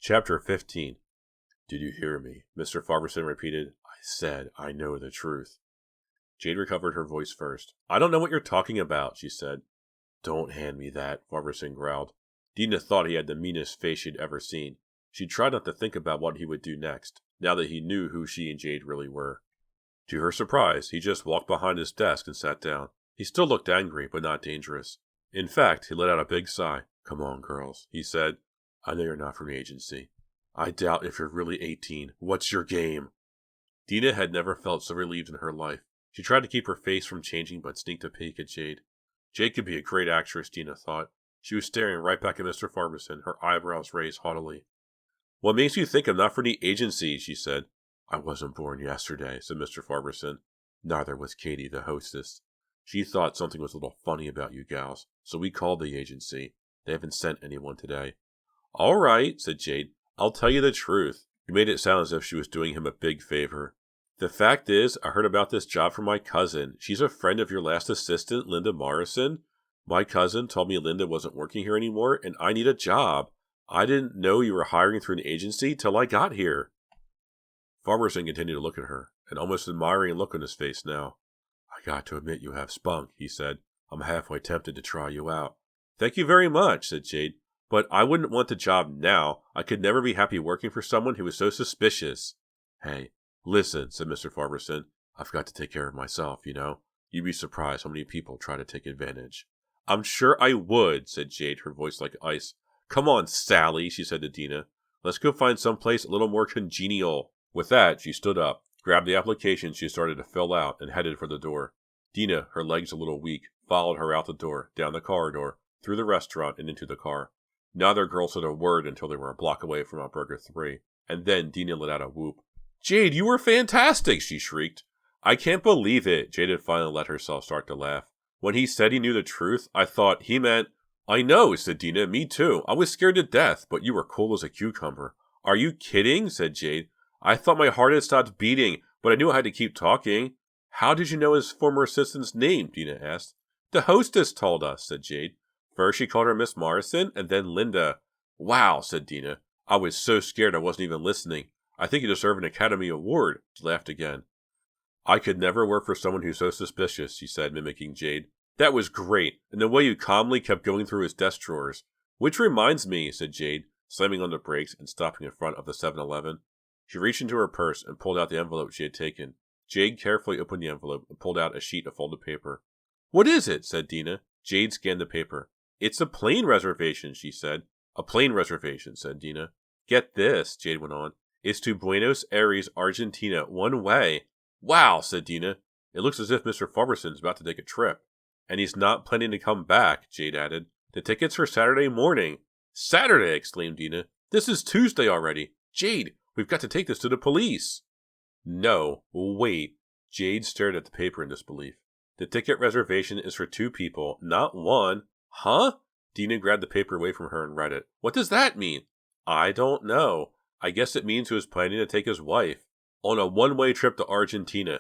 Chapter 15. Did you hear me? Mr. Farberson repeated. I said I know the truth. Jade recovered her voice first. I don't know what you're talking about, she said. Don't hand me that, Farberson growled. Dina thought he had the meanest face she'd ever seen. She tried not to think about what he would do next, now that he knew who she and Jade really were. To her surprise, he just walked behind his desk and sat down. He still looked angry, but not dangerous. In fact, he let out a big sigh. Come on, girls, he said. I know you're not from the agency. I doubt if you're really 18. What's your game? Dina had never felt so relieved in her life. She tried to keep her face from changing, but sneaked a peek at Jade. Jade could be a great actress, Dina thought. She was staring right back at Mr. Farberson, her eyebrows raised haughtily. What makes you think I'm not from the agency? She said. I wasn't born yesterday, said Mr. Farberson. Neither was Katie, the hostess. She thought something was a little funny about you gals, so we called the agency. They haven't sent anyone today. All right, said Jade. I'll tell you the truth. He made it sound as if she was doing him a big favor. The fact is, I heard about this job from my cousin. She's a friend of your last assistant, Linda Morrison. My cousin told me Linda wasn't working here anymore, and I need a job. I didn't know you were hiring through an agency till I got here. Farberson continued to look at her, an almost admiring look on his face now. I got to admit you have spunk, he said. I'm halfway tempted to try you out. Thank you very much, said Jade. But I wouldn't want the job now. I could never be happy working for someone who was so suspicious. Hey, listen, said Mr. Farberson. I've got to take care of myself, you know. You'd be surprised how many people try to take advantage. I'm sure I would, said Jade, her voice like ice. Come on, Sally, she said to Dina. Let's go find someplace a little more congenial. With that, she stood up, grabbed the application she started to fill out, and headed for the door. Dina, her legs a little weak, followed her out the door, down the corridor, through the restaurant, and into the car. Neither girl said a word until they were a block away from Outburger 3, and then Dina let out a whoop. Jade, you were fantastic, she shrieked. I can't believe it, Jade had finally let herself start to laugh. When he said he knew the truth, I thought he meant... I know, said Dina, me too. I was scared to death, but you were cool as a cucumber. Are you kidding, said Jade. I thought my heart had stopped beating, but I knew I had to keep talking. How did you know his former assistant's name, Dina asked. The hostess told us, said Jade. First she called her Miss Morrison, and then Linda. Wow, said Dina. I was so scared I wasn't even listening. I think you deserve an Academy Award. She laughed again. I could never work for someone who's so suspicious, she said, mimicking Jade. That was great, and the way you calmly kept going through his desk drawers. Which reminds me, said Jade, slamming on the brakes and stopping in front of the 7-Eleven. She reached into her purse and pulled out the envelope she had taken. Jade carefully opened the envelope and pulled out a sheet of folded paper. What is it? Said Dina. Jade scanned the paper. It's a plane reservation, she said. A plane reservation, said Dina. Get this, Jade went on. It's to Buenos Aires, Argentina, one way. Wow, said Dina. It looks as if Mr. Farberson's about to take a trip. And he's not planning to come back, Jade added. The ticket's for Saturday morning. Saturday, exclaimed Dina. This is Tuesday already. Jade, we've got to take this to the police. No, wait. Jade stared at the paper in disbelief. The ticket reservation is for 2 people, not 1. Huh? Dina grabbed the paper away from her and read it. What does that mean? I don't know. I guess it means he was planning to take his wife on a one-way trip to Argentina.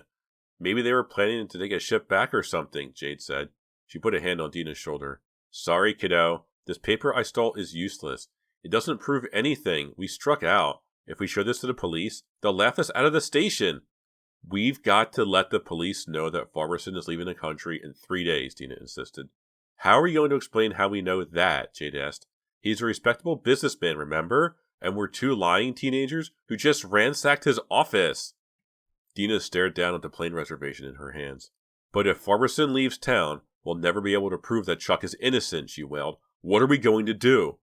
Maybe they were planning to take a ship back or something, Jade said. She put a hand on Dina's shoulder. Sorry, kiddo. This paper I stole is useless. It doesn't prove anything. We struck out. If we show this to the police, they'll laugh us out of the station. We've got to let the police know that Farberson is leaving the country in 3 days, Dina insisted. How are you going to explain how we know that? Jade asked. He's a respectable businessman, remember? And we're 2 lying teenagers who just ransacked his office. Dina stared down at the plane reservation in her hands. But if Farberson leaves town, we'll never be able to prove that Chuck is innocent, she wailed. What are we going to do?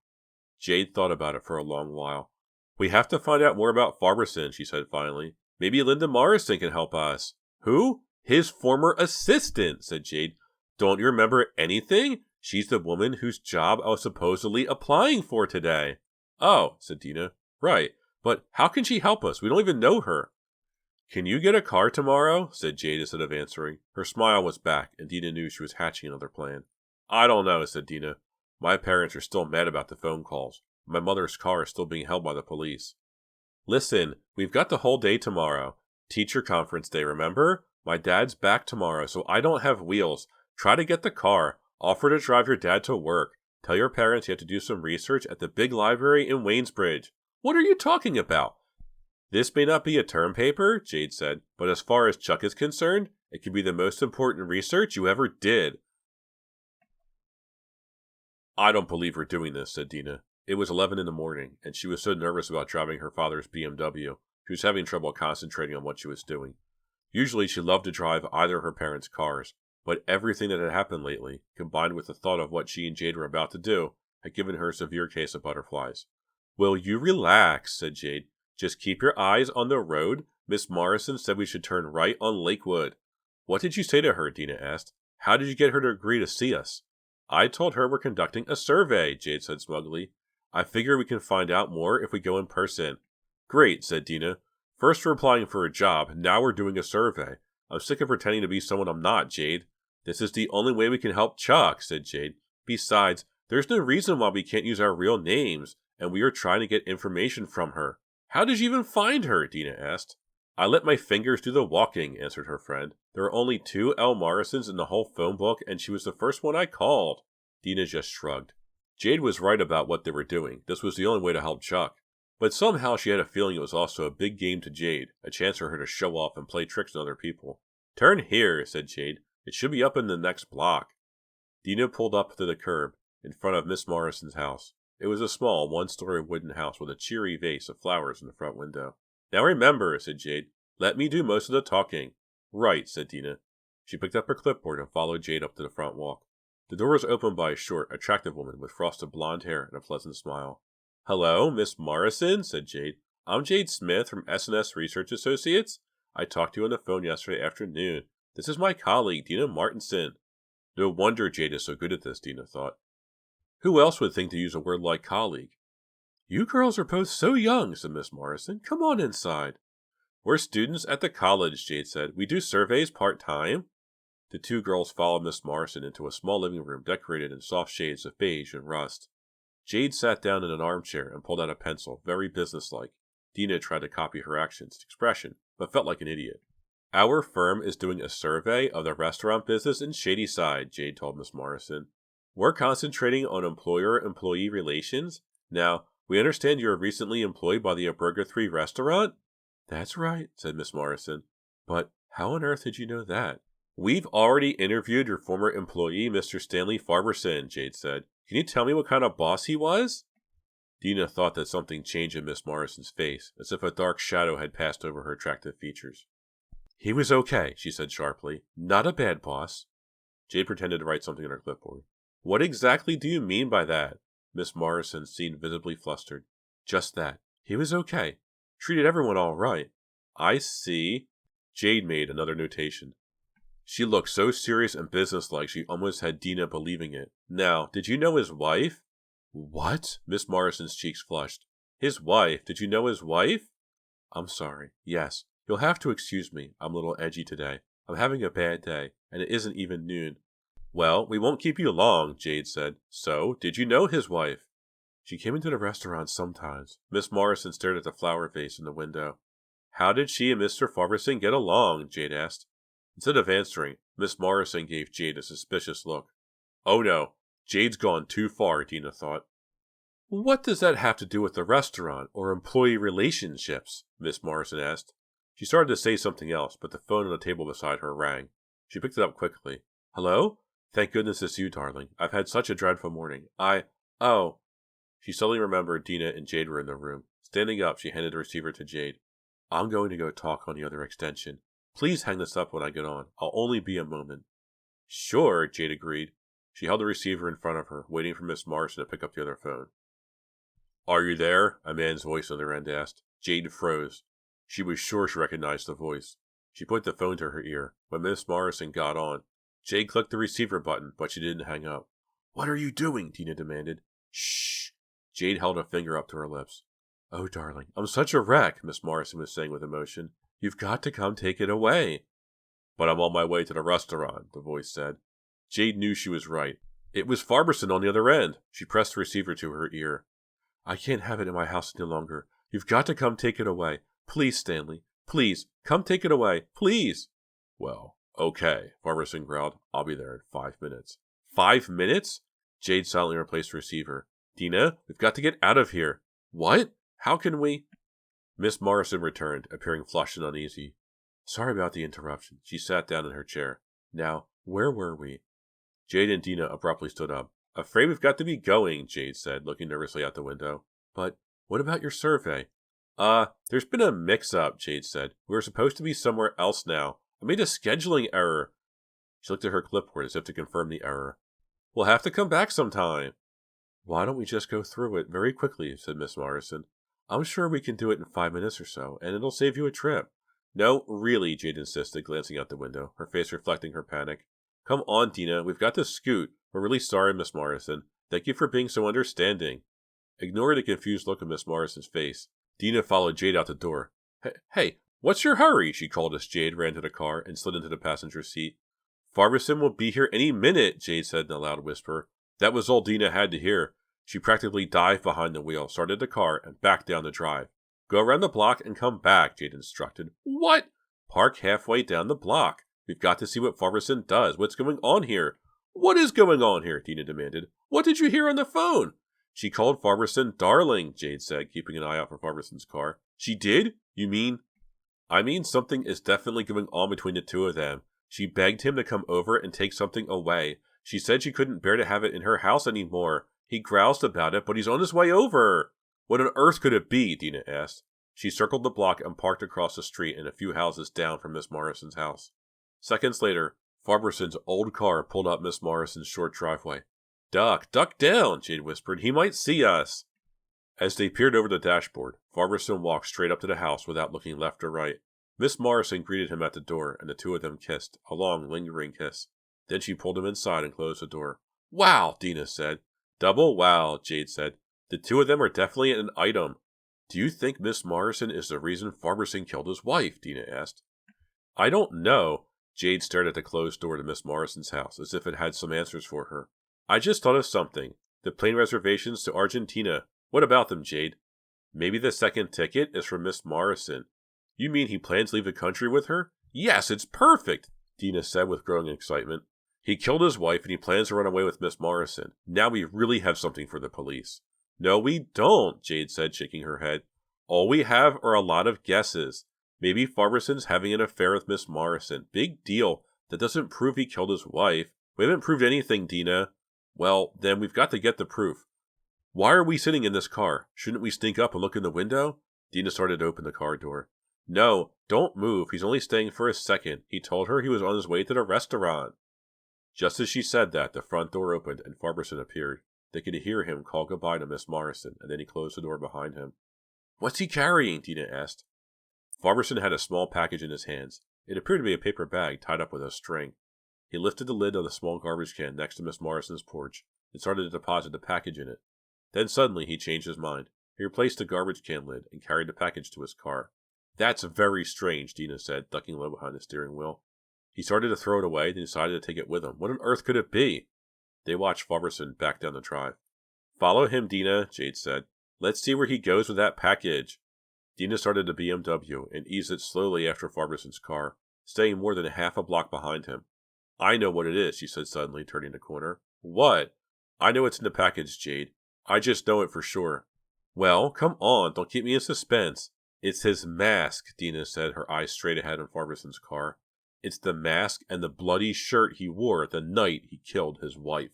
Jade thought about it for a long while. We have to find out more about Farberson, she said finally. Maybe Linda Morrison can help us. Who? His former assistant, said Jade. Don't you remember anything? She's the woman whose job I was supposedly applying for today. Oh, said Dina. Right. But how can she help us? We don't even know her. Can you get a car tomorrow? Said Jade instead of answering. Her smile was back, and Dina knew she was hatching another plan. I don't know, said Dina. My parents are still mad about the phone calls. My mother's car is still being held by the police. Listen, we've got the whole day tomorrow. Teacher conference day, remember? My dad's back tomorrow, so I don't have wheels. Try to get the car. Offer to drive your dad to work. Tell your parents you have to do some research at the big library in Waynesbridge. What are you talking about? This may not be a term paper, Jade said, but as far as Chuck is concerned, it could be the most important research you ever did. I don't believe her doing this, said Dina. It was 11 in the morning, and she was so nervous about driving her father's BMW, she was having trouble concentrating on what she was doing. Usually she loved to drive either of her parents' cars, but everything that had happened lately, combined with the thought of what she and Jade were about to do, had given her a severe case of butterflies. Will you relax, said Jade. Just keep your eyes on the road. Miss Morrison said we should turn right on Lakewood. What did you say to her? Dina asked. How did you get her to agree to see us? I told her we're conducting a survey, Jade said smugly. I figure we can find out more if we go in person. Great, said Dina. First we're applying for a job, now we're doing a survey. I'm sick of pretending to be someone I'm not, Jade. This is the only way we can help Chuck, said Jade. Besides, there's no reason why we can't use our real names, and we are trying to get information from her. How did you even find her? Dina asked. I let my fingers do the walking, answered her friend. There are only 2 L. Morrisons in the whole phone book, and she was the first one I called. Dina just shrugged. Jade was right about what they were doing. This was the only way to help Chuck. But somehow she had a feeling it was also a big game to Jade, a chance for her to show off and play tricks on other people. Turn here, said Jade. It should be up in the next block. Dina pulled up to the curb, in front of Miss Morrison's house. It was a small, one-story wooden house with a cheery vase of flowers in the front window. Now remember, said Jade, let me do most of the talking. Right, said Dina. She picked up her clipboard and followed Jade up to the front walk. The door was opened by a short, attractive woman with frosted blonde hair and a pleasant smile. Hello, Miss Morrison, said Jade. I'm Jade Smith from S&S Research Associates. I talked to you on the phone yesterday afternoon. This is my colleague, Dina Martinson. No wonder Jade is so good at this, Dina thought. Who else would think to use a word like colleague? You girls are both so young, said Miss Morrison. Come on inside. We're students at the college, Jade said. We do surveys part-time. The 2 girls followed Miss Morrison into a small living room decorated in soft shades of beige and rust. Jade sat down in an armchair and pulled out a pencil, very businesslike. Dina tried to copy her accent's expression, but felt like an idiot. Our firm is doing a survey of the restaurant business in Shadyside, Jade told Miss Morrison. We're concentrating on employer-employee relations. Now, we understand you were recently employed by the Burger 3 restaurant? That's right, said Miss Morrison. But how on earth did you know that? We've already interviewed your former employee, Mr. Stanley Farberson, Jade said. Can you tell me what kind of boss he was? Dina thought that something changed in Miss Morrison's face, as if a dark shadow had passed over her attractive features. He was okay, she said sharply. Not a bad boss. Jade pretended to write something on her clipboard. What exactly do you mean by that? Miss Morrison seemed visibly flustered. Just that. He was okay. Treated everyone all right. I see. Jade made another notation. She looked so serious and businesslike she almost had Dina believing it. Now, did you know his wife? What? Miss Morrison's cheeks flushed. His wife? Did you know his wife? I'm sorry. Yes. You'll have to excuse me. I'm a little edgy today. I'm having a bad day, and it isn't even noon. Well, we won't keep you long, Jade said. So, did you know his wife? She came into the restaurant sometimes. Miss Morrison stared at the flower vase in the window. How did she and Mr. Farberson get along? Jade asked. Instead of answering, Miss Morrison gave Jade a suspicious look. Oh no, Jade's gone too far, Dina thought. What does that have to do with the restaurant or employee relationships? Miss Morrison asked. She started to say something else, but the phone on the table beside her rang. She picked it up quickly. Hello? Thank goodness it's you, darling. I've had such a dreadful morning. Oh. She suddenly remembered Dina and Jade were in the room. Standing up, she handed the receiver to Jade. I'm going to go talk on the other extension. Please hang this up when I get on. I'll only be a moment. Sure, Jade agreed. She held the receiver in front of her, waiting for Miss Morrison to pick up the other phone. Are you there? A man's voice on the end asked. Jade froze. She was sure she recognized the voice. She put the phone to her ear. When Miss Morrison got on, Jade clicked the receiver button, but she didn't hang up. What are you doing? Dina demanded. Shh. Jade held a finger up to her lips. Oh, darling, I'm such a wreck, Miss Morrison was saying with emotion. You've got to come take it away. But I'm on my way to the restaurant, the voice said. Jade knew she was right. It was Farberson on the other end. She pressed the receiver to her ear. I can't have it in my house any longer. You've got to come take it away. Please, Stanley. Please, come take it away. Please. Well, okay, Farberson growled. I'll be there in 5 minutes. 5 minutes? Jade silently replaced the receiver. Dina, we've got to get out of here. What? How can we? Miss Morrison returned, appearing flushed and uneasy. Sorry about the interruption. She sat down in her chair. Now, where were we? Jade and Dina abruptly stood up. Afraid we've got to be going, Jade said, looking nervously out the window. But what about your survey? There's been a mix-up, Jade said. We were supposed to be somewhere else now. I made a scheduling error. She looked at her clipboard as if to confirm the error. We'll have to come back sometime. Why don't we just go through it very quickly, said Miss Morrison. I'm sure we can do it in 5 minutes or so, and it'll save you a trip. No, really, Jade insisted, glancing out the window, her face reflecting her panic. Come on, Dina, we've got to scoot. We're really sorry, Miss Morrison. Thank you for being so understanding. Ignoring the confused look on Miss Morrison's face, Dina followed Jade out the door. Hey, what's your hurry? She called as Jade ran to the car and slid into the passenger seat. Farberson will be here any minute, Jade said in a loud whisper. That was all Dina had to hear. She practically dived behind the wheel, started the car, and backed down the drive. Go around the block and come back, Jade instructed. What? Park halfway down the block. We've got to see what Farberson does. What's going on here? What is going on here? Dina demanded. What did you hear on the phone? She called Farberson darling, Jade said, keeping an eye out for Farberson's car. She did? You mean? I mean something is definitely going on between the two of them. She begged him to come over and take something away. She said she couldn't bear to have it in her house anymore. He groused about it, but he's on his way over. What on earth could it be? Dina asked. She circled the block and parked across the street and a few houses down from Miss Morrison's house. Seconds later, Farberson's old car pulled up Miss Morrison's short driveway. Duck down, Jade whispered. He might see us. As they peered over the dashboard, Farberson walked straight up to the house without looking left or right. Miss Morrison greeted him at the door, and the two of them kissed, a long, lingering kiss. Then she pulled him inside and closed the door. Wow, Dina said. Double wow, Jade said. The two of them are definitely an item. Do you think Miss Morrison is the reason Farberson killed his wife? Dina asked. I don't know. Jade stared at the closed door to Miss Morrison's house, as if it had some answers for her. I just thought of something. The plane reservations to Argentina. What about them, Jade? Maybe the second ticket is for Miss Morrison. You mean he plans to leave the country with her? Yes, it's perfect, Dina said with growing excitement. He killed his wife and he plans to run away with Miss Morrison. Now we really have something for the police. No, we don't, Jade said, shaking her head. All we have are a lot of guesses. Maybe Farberson's having an affair with Miss Morrison. Big deal. That doesn't prove he killed his wife. We haven't proved anything, Dina. Well, then we've got to get the proof. Why are we sitting in this car? Shouldn't we sneak up and look in the window? Dina started to open the car door. No, don't move. He's only staying for a second. He told her he was on his way to the restaurant. Just as she said that, the front door opened and Farberson appeared. They could hear him call goodbye to Miss Morrison, and then he closed the door behind him. What's he carrying? Dina asked. Farberson had a small package in his hands. It appeared to be a paper bag tied up with a string. He lifted the lid of the small garbage can next to Miss Morrison's porch and started to deposit the package in it. Then suddenly he changed his mind. He replaced the garbage can lid and carried the package to his car. That's very strange, Dina said, ducking low behind the steering wheel. He started to throw it away, then decided to take it with him. What on earth could it be? They watched Farberson back down the drive. Follow him, Dina, Jade said. Let's see where he goes with that package. Dina started the BMW and eased it slowly after Farberson's car, staying more than half a block behind him. I know what it is, she said suddenly, turning the corner. What? I know what's in the package, Jade. I just know it for sure. Well, come on, don't keep me in suspense. It's his mask, Dina said, her eyes straight ahead on Farberson's car. It's the mask and the bloody shirt he wore the night he killed his wife.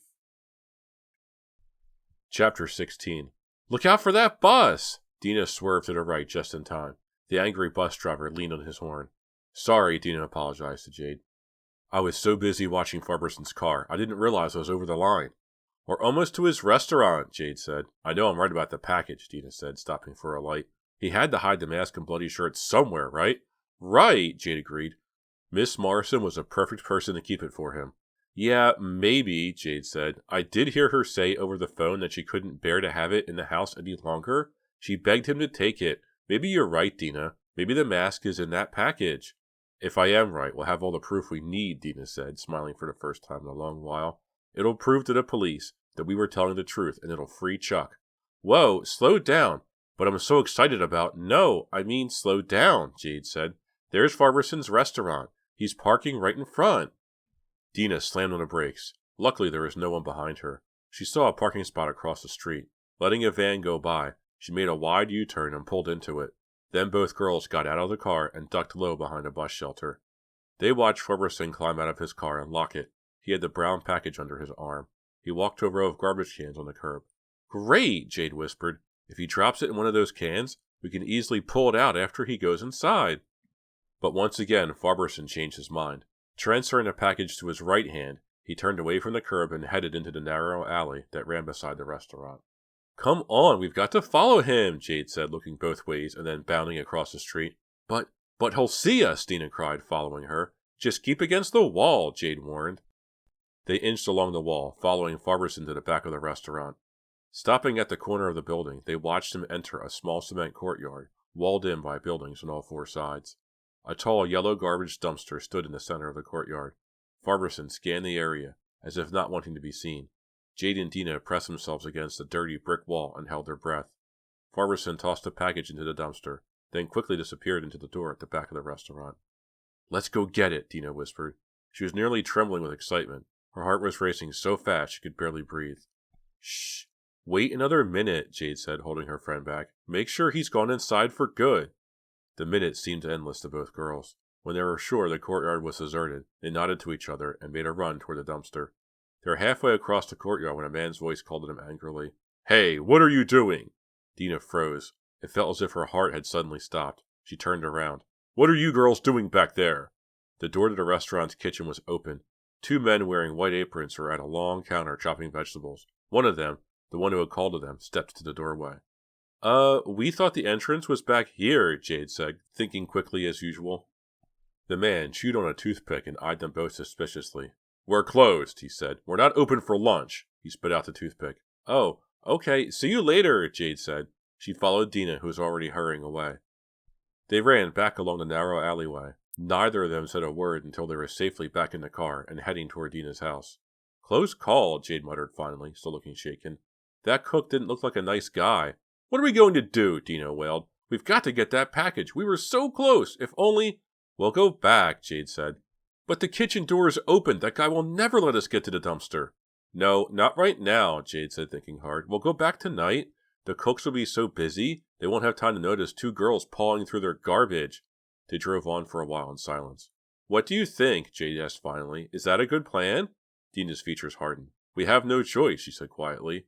Chapter 16. Look out for that bus! Dina swerved to the right just in time. The angry bus driver leaned on his horn. Sorry, Dina apologized to Jade. I was so busy watching Farberson's car, I didn't realize I was over the line. We're almost to his restaurant, Jade said. I know I'm right about the package, Dina said, stopping for a light. He had to hide the mask and bloody shirt somewhere, right? Right, Jade agreed. Miss Morrison was a perfect person to keep it for him. Yeah, maybe, Jade said. I did hear her say over the phone that she couldn't bear to have it in the house any longer. She begged him to take it. Maybe you're right, Dina. Maybe the mask is in that package. If I am right, we'll have all the proof we need, Dina said, smiling for the first time in a long while. It'll prove to the police that we were telling the truth, and it'll free Chuck. Whoa, slow down. But I'm so excited about... No, I mean slow down, Jade said. There's Farberson's restaurant. He's parking right in front. Dina slammed on the brakes. Luckily, there was no one behind her. She saw a parking spot across the street. Letting a van go by, She made a wide U-turn and pulled into it. Then both girls got out of the car and ducked low behind a bus shelter. They watched Ferguson climb out of his car and lock it. He had the brown package under his arm. He walked to a row of garbage cans on the curb. "Great," Jade whispered. "If he drops it in one of those cans, we can easily pull it out after he goes inside." But once again, Farberson changed his mind. Transferring the package to his right hand, he turned away from the curb and headed into the narrow alley that ran beside the restaurant. "Come on, we've got to follow him," Jade said, looking both ways and then bounding across the street. But he'll see us," Stine cried, following her. "Just keep against the wall," Jade warned. They inched along the wall, following Farberson to the back of the restaurant. Stopping at the corner of the building, they watched him enter a small cement courtyard, walled in by buildings on all four sides. A tall yellow garbage dumpster stood in the center of the courtyard. Farberson scanned the area, as if not wanting to be seen. Jade and Dina pressed themselves against the dirty brick wall and held their breath. Farberson tossed the package into the dumpster, then quickly disappeared into the door at the back of the restaurant. "Let's go get it," Dina whispered. She was nearly trembling with excitement. Her heart was racing so fast she could barely breathe. "Shh! Wait another minute," Jade said, holding her friend back. "Make sure he's gone inside for good." The minutes seemed endless to both girls. When they were sure the courtyard was deserted, they nodded to each other and made a run toward the dumpster. They were halfway across the courtyard when a man's voice called to them angrily. "Hey, what are you doing?" Dina froze. It felt as if her heart had suddenly stopped. She turned around. "What are you girls doing back there?" The door to the restaurant's kitchen was open. Two men wearing white aprons were at a long counter chopping vegetables. One of them, the one who had called to them, stepped to the doorway. We thought the entrance was back here," Jade said, thinking quickly as usual. The man chewed on a toothpick and eyed them both suspiciously. "We're closed," he said. "We're not open for lunch." He spit out the toothpick. "Oh, okay. See you later," Jade said. She followed Dina, who was already hurrying away. They ran back along the narrow alleyway. Neither of them said a word until they were safely back in the car and heading toward Dina's house. "Close call," Jade muttered finally, still looking shaken. "That cook didn't look like a nice guy." "What are we going to do?" Dina wailed. "We've got to get that package. We were so close. If only—" "We'll go back," Jade said. "But the kitchen door is open. That guy will never let us get to the dumpster." "No, not right now," Jade said, thinking hard. "We'll go back tonight. The cooks will be so busy, they won't have time to notice two girls pawing through their garbage." They drove on for a while in silence. "What do you think?" Jade asked finally. "Is that a good plan?" Dina's features hardened. "We have no choice," she said quietly.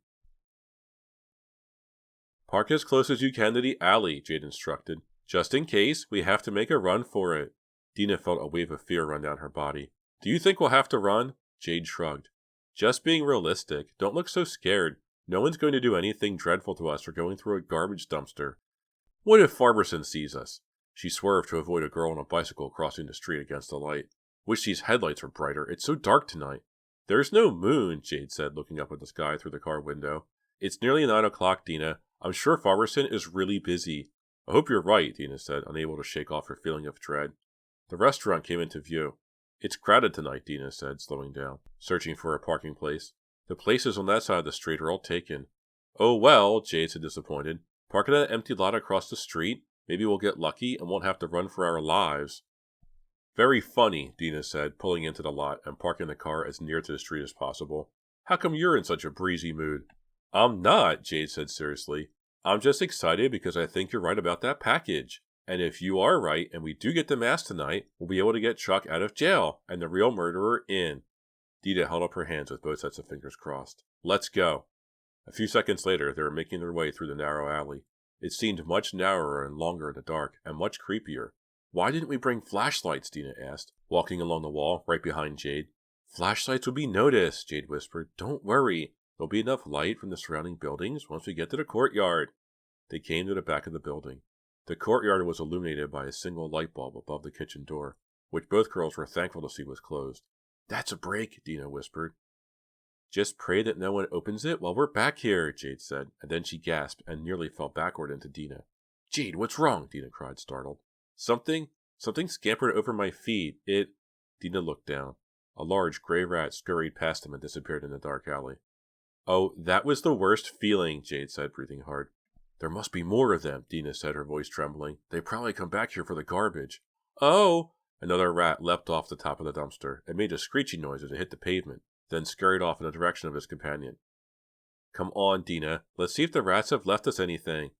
"Park as close as you can to the alley," Jade instructed. "Just in case, we have to make a run for it." Dina felt a wave of fear run down her body. "Do you think we'll have to run?" Jade shrugged. "Just being realistic. Don't look so scared. No one's going to do anything dreadful to us for going through a garbage dumpster." "What if Farberson sees us?" She swerved to avoid a girl on a bicycle crossing the street against the light. "Wish these headlights were brighter. It's so dark tonight." "There's no moon," Jade said, looking up at the sky through the car window. "It's nearly 9 o'clock, Dina. I'm sure Farberson is really busy." "I hope you're right," Dina said, unable to shake off her feeling of dread. The restaurant came into view. "It's crowded tonight," Dina said, slowing down, searching for a parking place. "The places on that side of the street are all taken." "Oh well," Jade said, disappointed. "Park at an empty lot across the street. Maybe we'll get lucky and won't have to run for our lives." "Very funny," Dina said, pulling into the lot and parking the car as near to the street as possible. "How come you're in such a breezy mood?" "I'm not," Jade said seriously. "I'm just excited because I think you're right about that package. And if you are right and we do get the mask tonight, we'll be able to get Chuck out of jail and the real murderer in." Dina held up her hands with both sets of fingers crossed. "Let's go." A few seconds later, they were making their way through the narrow alley. It seemed much narrower and longer in the dark, and much creepier. "Why didn't we bring flashlights?" Dina asked, walking along the wall right behind Jade. "Flashlights will be noticed," Jade whispered. "Don't worry. There'll be enough light from the surrounding buildings once we get to the courtyard." They came to the back of the building. The courtyard was illuminated by a single light bulb above the kitchen door, which both girls were thankful to see was closed. "That's a break," Dina whispered. "Just pray that no one opens it while we're back here," Jade said, and then she gasped and nearly fell backward into Dina. "Jade, what's wrong?" Dina cried, startled. Something scampered over my feet. Dina looked down. A large gray rat scurried past them and disappeared in the dark alley. "Oh, that was the worst feeling," Jade said, breathing hard. "There must be more of them," Dina said, her voice trembling. "They probably come back here for the garbage." "Oh!" Another rat leapt off the top of the dumpster and made a screeching noise as it hit the pavement, then scurried off in the direction of his companion. "Come on, Dina. Let's see if the rats have left us anything."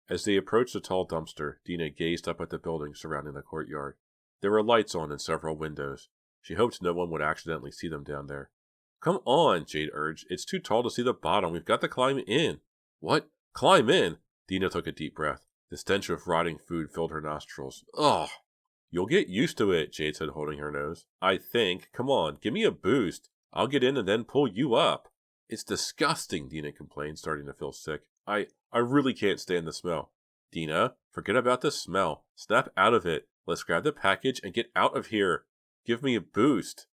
As they approached the tall dumpster, Dina gazed up at the buildings surrounding the courtyard. There were lights on in several windows. She hoped no one would accidentally see them down there. Come on, Jade urged. It's too tall to see the bottom. We've got to climb in. What? Climb in? Dina took a deep breath. The stench of rotting food filled her nostrils. Ugh! You'll get used to it, Jade said, holding her nose. I think. Come on, give me a boost. I'll get in and then pull you up. It's disgusting, Dina complained, starting to feel sick. I really can't stand the smell. Dina, forget about the smell. Snap out of it. Let's grab the package and get out of here. Give me a boost.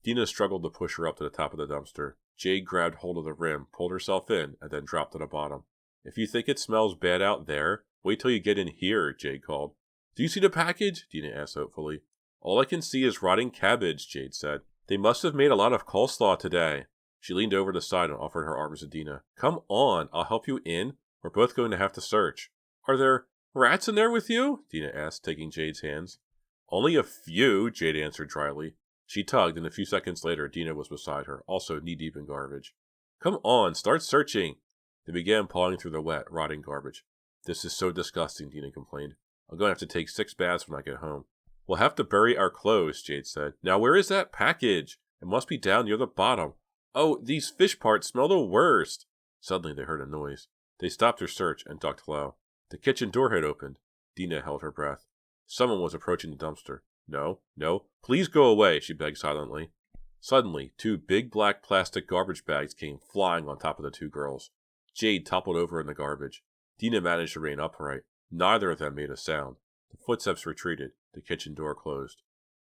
Dina struggled to push her up to the top of the dumpster. Jade grabbed hold of the rim, pulled herself in, and then dropped to the bottom. If you think it smells bad out there, wait till you get in here, Jade called. Do you see the package? Dina asked hopefully. All I can see is rotting cabbage, Jade said. They must have made a lot of coleslaw today. She leaned over the side and offered her arms to Dina. Come on, I'll help you in. We're both going to have to search. Are there rats in there with you? Dina asked, taking Jade's hands. Only a few, Jade answered dryly. She tugged, and a few seconds later, Dina was beside her, also knee-deep in garbage. Come on, start searching. They began pawing through the wet, rotting garbage. This is so disgusting, Dina complained. I'm going to have to take 6 baths when I get home. We'll have to bury our clothes, Jade said. Now where is that package? It must be down near the bottom. Oh, these fish parts smell the worst. Suddenly they heard a noise. They stopped their search and ducked low. The kitchen door had opened. Dina held her breath. Someone was approaching the dumpster. No, please go away, she begged silently. Suddenly, 2 big black plastic garbage bags came flying on top of the 2 girls. Jade toppled over in the garbage. Dina managed to rein upright. Neither of them made a sound. The footsteps retreated. The kitchen door closed.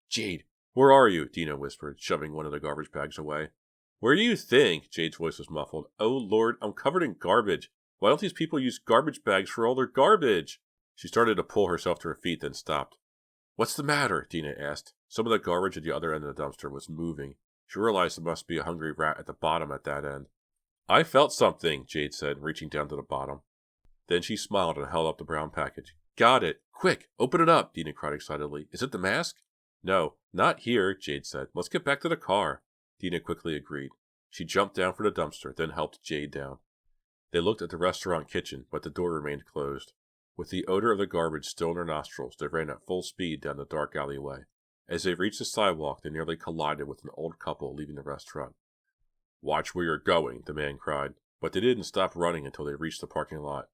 Jade, where are you? Dina whispered, shoving one of the garbage bags away. Where do you think? Jade's voice was muffled. Oh, Lord, I'm covered in garbage. Why don't these people use garbage bags for all their garbage? She started to pull herself to her feet, then stopped. What's the matter? Dina asked. Some of the garbage at the other end of the dumpster was moving. She realized there must be a hungry rat at the bottom at that end. I felt something, Jade said, reaching down to the bottom. Then she smiled and held up the brown package. Got it. Quick, open it up, Dina cried excitedly. Is it the mask? No, not here, Jade said. Let's get back to the car. Dina quickly agreed. She jumped down for the dumpster, then helped Jade down. They looked at the restaurant kitchen, but the door remained closed. With the odor of the garbage still in their nostrils, they ran at full speed down the dark alleyway. As they reached the sidewalk, they nearly collided with an old couple leaving the restaurant. Watch where you're going, the man cried, but they didn't stop running until they reached the parking lot.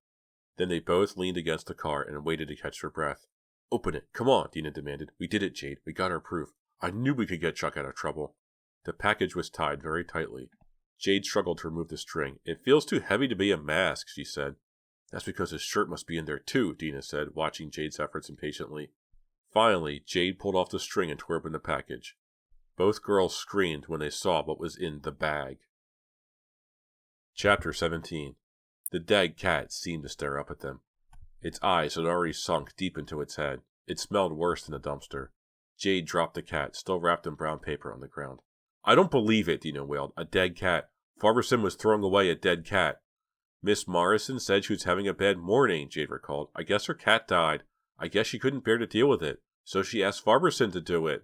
Then they both leaned against the car and waited to catch their breath. Open it, come on, Dina demanded. We did it, Jade. We got our proof. I knew we could get Chuck out of trouble. The package was tied very tightly. Jade struggled to remove the string. It feels too heavy to be a mask, she said. That's because his shirt must be in there too, Dina said, watching Jade's efforts impatiently. Finally, Jade pulled off the string and tore open the package. Both girls screamed when they saw what was in the bag. Chapter 17. The dead cat seemed to stare up at them. Its eyes had already sunk deep into its head. It smelled worse than a dumpster. Jade dropped the cat, still wrapped in brown paper, on the ground. I don't believe it, Dina wailed. A dead cat. Farberson was throwing away a dead cat. Miss Morrison said she was having a bad morning, Jade recalled. I guess her cat died. I guess she couldn't bear to deal with it, so she asked Farberson to do it.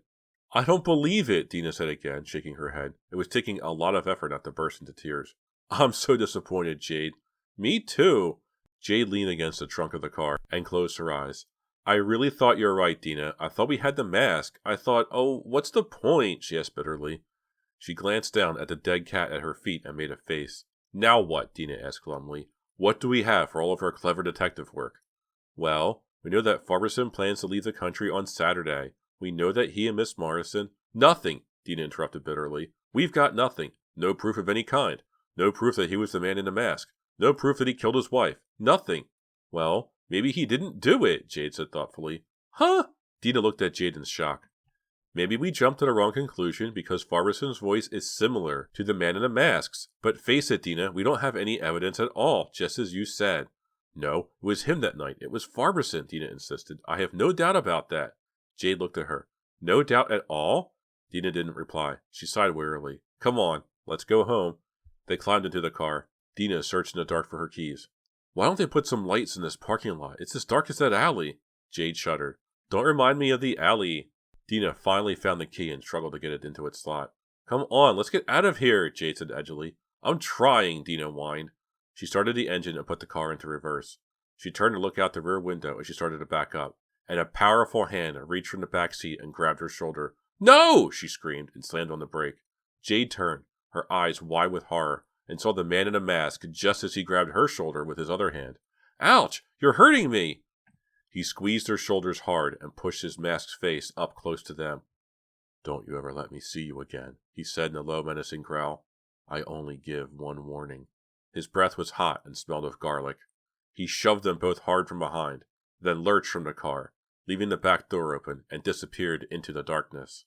I don't believe it, Dina said again, shaking her head. It was taking a lot of effort not to burst into tears. I'm so disappointed, Jade. Me too. Jade leaned against the trunk of the car and closed her eyes. I really thought you were right, Dina. I thought we had the mask. I thought, oh, what's the point? She asked bitterly. She glanced down at the dead cat at her feet and made a face. Now what? Dina asked glumly. What do we have for all of our clever detective work? Well, we know that Farberson plans to leave the country on Saturday. We know that he and Miss Morrison... Nothing, Dina interrupted bitterly. We've got nothing. No proof of any kind. No proof that he was the man in the mask. No proof that he killed his wife. Nothing. Well, maybe he didn't do it, Jade said thoughtfully. Huh? Dina looked at Jade in shock. Maybe we jumped to the wrong conclusion because Farberson's voice is similar to the man in the masks. But face it, Dina, we don't have any evidence at all, just as you said. No, it was him that night. It was Farberson, Dina insisted. I have no doubt about that. Jade looked at her. No doubt at all? Dina didn't reply. She sighed wearily. Come on, let's go home. They climbed into the car. Dina searched in the dark for her keys. Why don't they put some lights in this parking lot? It's as dark as that alley. Jade shuddered. Don't remind me of the alley. Dina finally found the key and struggled to get it into its slot. Come on, let's get out of here, Jade said edgily. I'm trying, Dina whined. She started the engine and put the car into reverse. She turned to look out the rear window as she started to back up, and a powerful hand reached from the back seat and grabbed her shoulder. "No!" she screamed and slammed on the brake. Jade turned, her eyes wide with horror, and saw the man in a mask just as he grabbed her shoulder with his other hand. "Ouch! You're hurting me!" He squeezed her shoulders hard and pushed his masked face up close to them. "Don't you ever let me see you again," he said in a low, menacing growl. "I only give one warning." His breath was hot and smelled of garlic. He shoved them both hard from behind, then lurched from the car, leaving the back door open, and disappeared into the darkness.